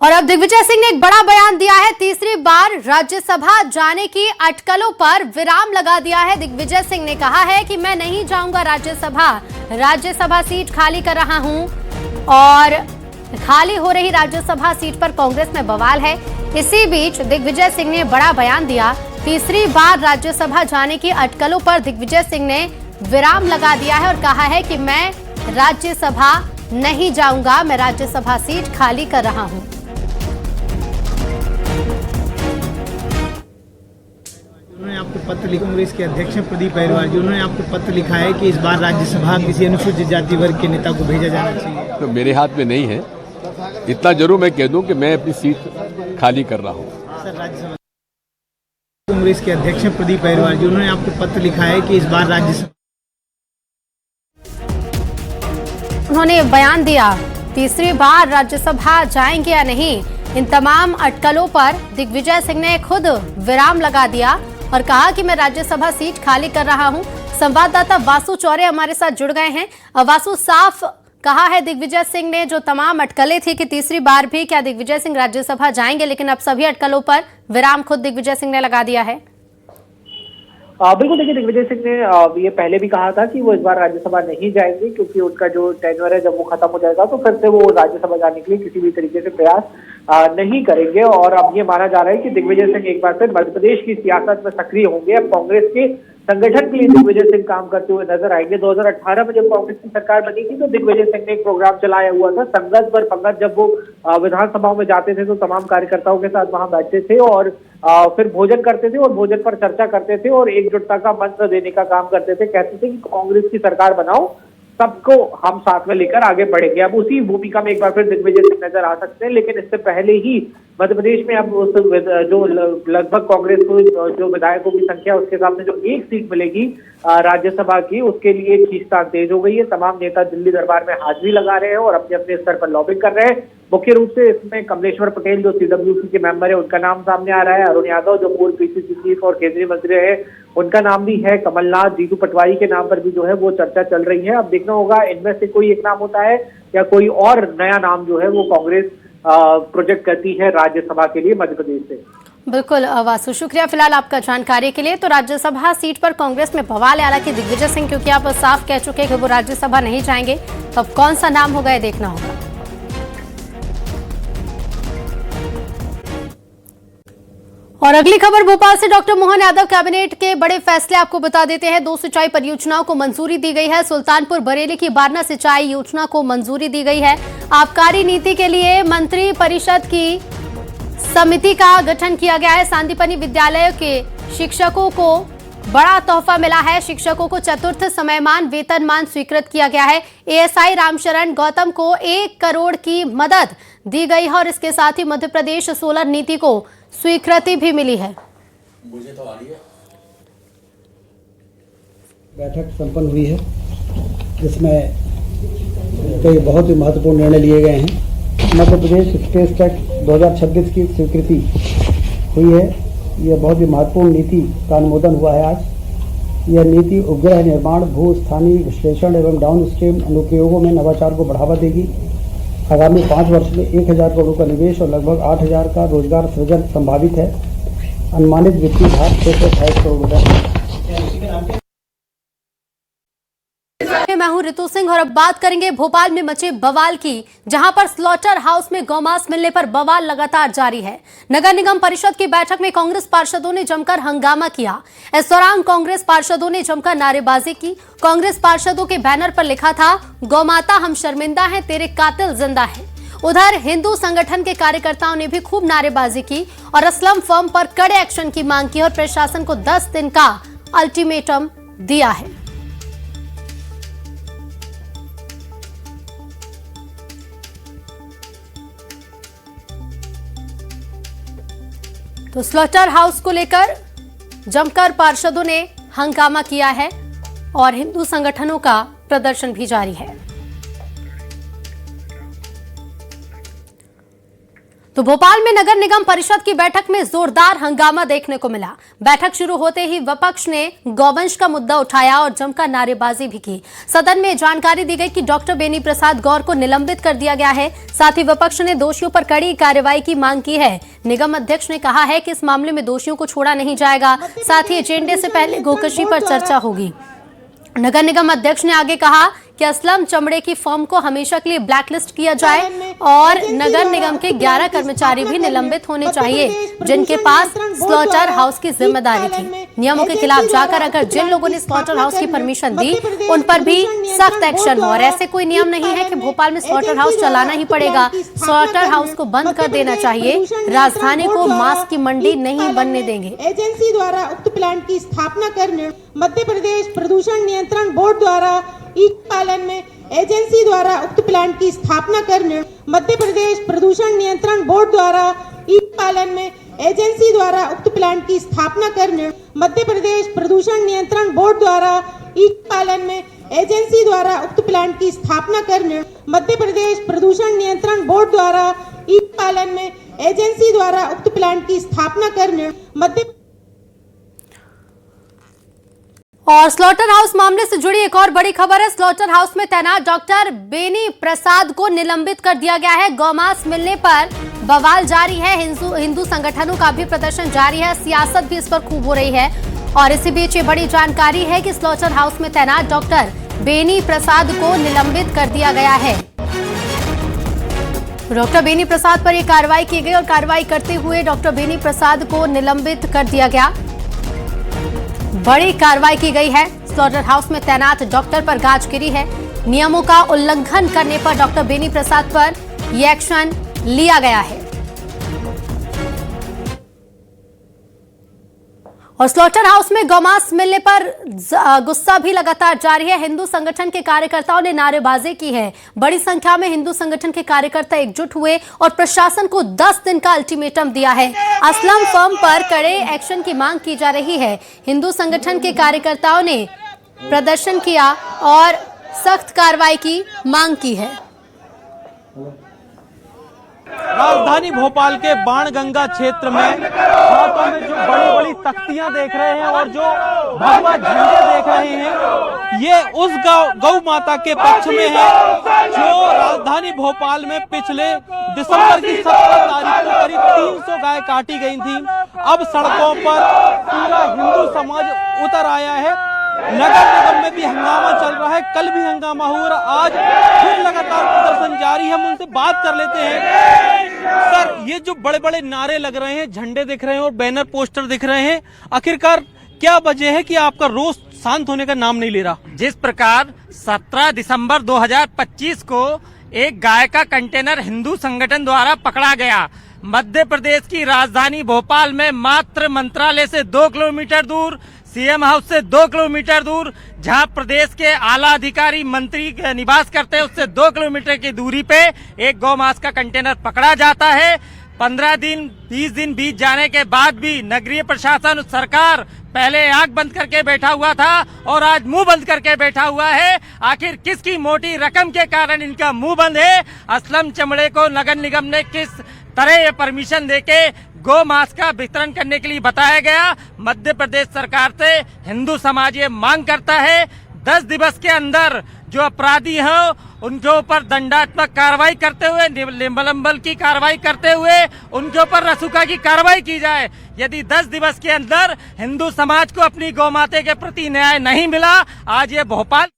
और अब दिग्विजय सिंह ने एक बड़ा बयान दिया है। तीसरी बार राज्यसभा जाने की अटकलों पर विराम लगा दिया है। दिग्विजय सिंह ने कहा है कि मैं नहीं जाऊंगा राज्यसभा सीट खाली कर रहा हूं और खाली हो रही राज्यसभा सीट पर कांग्रेस में बवाल है। इसी बीच दिग्विजय सिंह ने बड़ा बयान दिया। तीसरी बार राज्यसभा जाने की अटकलों पर दिग्विजय सिंह ने विराम लगा दिया है और कहा है कि मैं राज्यसभा नहीं जाऊंगा, मैं राज्यसभा सीट खाली कर रहा हूं। उन्होंने आपको पत्र लिखा, कांग्रेस के अध्यक्ष प्रदीप अहिरवार जी, उन्होंने आपको पत्र लिखा है कि इस बार राज्यसभा किसी अनुसूचित जाति वर्ग के नेता को भेजा जाना चाहिए। तो मेरे हाथ में नहीं है, इतना जरूर मैं कह दूं कि मैं अपनी सीट खाली कर रहा हूं। सर, राज्यसभा कांग्रेस के अध्यक्ष प्रदीप अहिरवार जी, उन्होंने आपको पत्र लिखा है कि इस बार राज्यसभा उन्होंने बयान दिया तीसरी बार राज्यसभा जाएंगे या नहीं। इन तमाम अटकलों पर दिग्विजय सिंह ने खुद विराम लगा दिया और कहा कि मैं राज्यसभा सीट खाली कर रहा हूं। संवाददाता वासु चौरे हमारे साथ जुड़ गए हैं। वासु, साफ कहा है दिग्विजय सिंह ने जो तमाम अटकलें थी कि तीसरी बार भी क्या दिग्विजय सिंह राज्यसभा जाएंगे, लेकिन अब सभी अटकलों पर विराम खुद दिग्विजय सिंह ने लगा दिया है। बिल्कुल, देखिए, दिग्विजय सिंह ने ये पहले भी कहा था कि वो इस बार राज्यसभा नहीं जाएंगे क्योंकि उनका जो टेन्योर है जब वो खत्म हो जाएगा तो फिर से वो राज्यसभा जाने के लिए किसी भी तरीके से प्रयास नहीं करेंगे। और अब ये माना जा रहा है कि दिग्विजय सिंह एक बार फिर मध्य प्रदेश की सियासत में सक्रिय होंगे। अब कांग्रेस के संगठन के लिए दिग्विजय सिंह काम करते हुए नजर आएंगे। 2018 में जब कांग्रेस की सरकार बनी थी तो दिग्विजय सिंह ने एक प्रोग्राम चलाया हुआ था, संगत पर पंगत। जब वो विधानसभाओं में जाते थे तो तमाम कार्यकर्ताओं के साथ वहां बैठते थे और फिर भोजन करते थे और भोजन पर चर्चा करते थे और एकजुटता का मंत्र देने का काम करते थे। कहते थे कि कांग्रेस की सरकार बनाओ, सबको हम साथ में लेकर आगे बढ़ेंगे। अब उसी भूमिका में एक बार फिर दिग्विजय सिंह नजर आ सकते हैं, लेकिन इससे पहले ही मध्य प्रदेश में अब उस जो लगभग कांग्रेस को जो विधायकों की संख्या उसके सामने जो एक सीट मिलेगी राज्यसभा की, उसके लिए खींचतान तेज हो गई है। तमाम नेता दिल्ली दरबार में हाजिरी लगा रहे हैं और अपने अपने स्तर पर लॉबिंग कर रहे हैं। मुख्य रूप से इसमें कमलेश्वर पटेल जो सीडब्ल्यूसी के मेंबर है उनका नाम सामने आ रहा है। अरुण यादव जो पूर्व पीसीसी चीफ और केंद्रीय मंत्री है उनका नाम भी है। कमलनाथ, जीतू पटवारी के नाम पर भी जो है वो चर्चा चल रही है। अब देखना होगा इनमें से कोई एक नाम होता है या कोई और नया नाम जो है वो कांग्रेस प्रोजेक्ट करती है राज्यसभा के लिए मध्य प्रदेश से। बिल्कुल वासु, शुक्रिया फिलहाल आपका जानकारी के लिए। तो राज्यसभा सीट पर कांग्रेस में बवाल है। हालांकि दिग्विजय सिंह क्योंकि आप साफ कह चुके हैं कि वो राज्यसभा नहीं जाएंगे, तो अब कौन सा नाम होगा ये देखना होगा। और अगली खबर भोपाल से डॉक्टर मोहन यादव कैबिनेट के बड़े फैसले आपको बता देते हैं। 2 सिंचाई परियोजनाओं को मंजूरी दी गई है। सुल्तानपुर बरेली की बारना सिंचाई योजना को मंजूरी दी गई है। आबकारी नीति के लिए मंत्री परिषद की समिति का गठन किया गया है। सांदीपनि विद्यालय के शिक्षकों को बड़ा तोहफा मिला है। शिक्षकों को चतुर्थ समयमान वेतनमान स्वीकृत किया गया है। एएसआई रामशरण गौतम को 1 करोड़ की मदद दी गई है और इसके साथ ही मध्य प्रदेश सोलर नीति को स्वीकृति भी मिली है। मुझे तो आ रही है। बैठक संपन्न हुई है जिसमें कई बहुत ही महत्वपूर्ण निर्णय लिए गए हैं। मध्य प्रदेश स्पेस टेक 2026 की स्वीकृति हुई है। यह बहुत ही महत्वपूर्ण नीति का अनुमोदन हुआ है आज। यह नीति उपग्रह निर्माण, भू स्थानीय विश्लेषण एवं डाउन स्ट्रीम अनुप्रयोगों में नवाचार को बढ़ावा देगी। आगामी 5 वर्ष में 1000 करोड़ का निवेश और लगभग 8000 का रोजगार सृजन संभावित है। अनुमानित वित्तीय भार 628 करोड़ रुपए। मैं हूं ऋतु सिंह और अब बात करेंगे भोपाल में मचे बवाल की, जहां पर स्लॉटर हाउस में गौमांस मिलने पर बवाल लगातार जारी है। नगर निगम परिषद की बैठक में कांग्रेस पार्षदों ने जमकर हंगामा किया। इस दौरान कांग्रेस पार्षदों ने जमकर नारेबाजी की। कांग्रेस पार्षदों के बैनर पर लिखा था, गौमाता हम शर्मिंदा हैं, तेरे कातिल जिंदा है। उधर हिंदू संगठन के कार्यकर्ताओं ने भी खूब नारेबाजी की और असलम फर्म पर कड़े एक्शन की मांग की और प्रशासन को 10 दिन का अल्टीमेटम दिया है। तो स्लॉटर हाउस को लेकर जमकर पार्षदों ने हंगामा किया है और हिंदू संगठनों का प्रदर्शन भी जारी है। तो भोपाल में नगर निगम परिषद की बैठक में जोरदार हंगामा देखने को मिला। बैठक शुरू होते ही विपक्ष ने गौवंश का मुद्दा उठाया और जमकर नारेबाजी भी की। सदन में जानकारी दी गई कि डॉक्टर बेनी प्रसाद गौर को निलंबित कर दिया गया है। साथ ही विपक्ष ने दोषियों पर कड़ी कार्रवाई की मांग की है। निगम अध्यक्ष ने कहा है कि इस मामले में दोषियों को छोड़ा नहीं जाएगा। साथ ही एजेंडे से पहले गोकशी पर चर्चा होगी। नगर निगम अध्यक्ष ने आगे कहा कि असलम चमड़े की फर्म को हमेशा के लिए ब्लैकलिस्ट किया जाए और नगर निगम के 11 कर्मचारी भी निलंबित होने चाहिए जिनके पास स्लॉटर हाउस की जिम्मेदारी थी। नियमों के खिलाफ जाकर अगर जिन लोगों ने स्लॉटर हाउस की परमिशन दी उन पर भी सख्त एक्शन हो। और ऐसे कोई नियम नहीं है कि भोपाल में स्लॉटर हाउस चलाना ही पड़ेगा। स्लॉटर हाउस को बंद कर देना चाहिए। राजधानी को मांस की मंडी नहीं बनने देंगे। एजेंसी द्वारा उक्त प्लांट की स्थापना कर मध्य प्रदेश प्रदूषण नियंत्रण बोर्ड द्वारा ईच पालन में एजेंसी द्वारा उक्त प्लांट की स्थापना कर मध्य प्रदेश प्रदूषण नियंत्रण बोर्ड द्वारा ईच पालन में एजेंसी द्वारा उक्त प्लांट की स्थापना कर मध्य प्रदेश प्रदूषण नियंत्रण बोर्ड द्वारा ईच पालन में एजेंसी द्वारा उक्त प्लांट की स्थापना कर मध्य प्रदेश प्रदूषण नियंत्रण बोर्ड द्वारा ईच पालन में एजेंसी द्वारा उक्त प्लांट की स्थापना कर मध्य। और स्लॉटर हाउस मामले से जुड़ी एक और बड़ी खबर है। स्लॉटर हाउस में तैनात डॉक्टर बेनी प्रसाद को निलंबित कर दिया गया है। गौमांस मिलने पर बवाल जारी है। हिंदू संगठनों का भी प्रदर्शन जारी है। सियासत भी इस पर खूब हो रही है। और इसी बीच ये बड़ी जानकारी है कि स्लॉटर हाउस में तैनात डॉक्टर बेनी प्रसाद को निलंबित कर दिया गया है। डॉक्टर बेनी प्रसाद पर यह कार्रवाई की गई और कार्रवाई करते हुए डॉक्टर बेनी प्रसाद को निलंबित कर दिया गया। बड़ी कार्रवाई की गई है। स्लॉटर हाउस में तैनात डॉक्टर पर गाज गिरी है। नियमों का उल्लंघन करने पर डॉक्टर बेनी प्रसाद पर यह एक्शन लिया गया है। और स्लॉटर हाउस में गौमांस मिलने पर गुस्सा भी लगातार जारी है। हिंदू संगठन के कार्यकर्ताओं ने नारेबाजी की है। बड़ी संख्या में हिंदू संगठन के कार्यकर्ता एकजुट हुए और प्रशासन को 10 दिन का अल्टीमेटम दिया है। असलम फर्म पर कड़े एक्शन की मांग की जा रही है। हिंदू संगठन के कार्यकर्ताओं ने प्रदर्शन किया और सख्त कार्रवाई की मांग की है। राजधानी भोपाल के बाणगंगा क्षेत्र में हाथों में जो बड़ी बड़ी तख्तियां देख रहे हैं और जो भगवा झंडे देख रहे हैं, ये उस गौ माता के पक्ष में है जो राजधानी भोपाल में पिछले दिसंबर की 17 तारीख को करीब 300 गाय काटी गई थी। अब सड़कों पर पूरा हिंदू समाज उतर आया है। नगर निगम में भी हंगामा चल रहा है। कल भी हंगामा हुआ और आज फिर लगातार प्रदर्शन जारी है। हम उनसे बात कर लेते हैं। सर, ये जो बड़े बड़े नारे लग रहे हैं, झंडे दिख रहे हैं और बैनर पोस्टर दिख रहे हैं, आखिरकार क्या वजह है कि आपका रोष शांत होने का नाम नहीं ले रहा? जिस प्रकार 17 दिसंबर 2025 को एक गाय का कंटेनर हिंदू संगठन द्वारा पकड़ा गया, मध्य प्रदेश की राजधानी भोपाल में मात्र मंत्रालय से 2 किलोमीटर दूर, सीएम हाउस से 2 किलोमीटर दूर, जहां प्रदेश के आला अधिकारी मंत्री निवास करते हैं, उससे 2 किलोमीटर की दूरी पे एक गौमांस का कंटेनर पकड़ा जाता है। 15 दिन 20 दिन बीत जाने के बाद भी नगरीय प्रशासन, सरकार पहले आंख बंद करके बैठा हुआ था और आज मुंह बंद करके बैठा हुआ है। आखिर किसकी मोटी रकम के कारण इनका मुंह बंद है? असलम चमड़े को नगर निगम ने किस तरह ये परमिशन देके गौ मांस का वितरण करने के लिए बताया गया? मध्य प्रदेश सरकार से हिंदू समाज ये मांग करता है 10 दिवस के अंदर जो अपराधी हैं उनके ऊपर दंडात्मक कार्रवाई करते हुए, निलंबन की कार्रवाई करते हुए उनके ऊपर रसूखा की कार्रवाई की जाए। यदि 10 दिवस के अंदर हिंदू समाज को अपनी गौ माता के प्रति न्याय नहीं मिला, आज ये भोपाल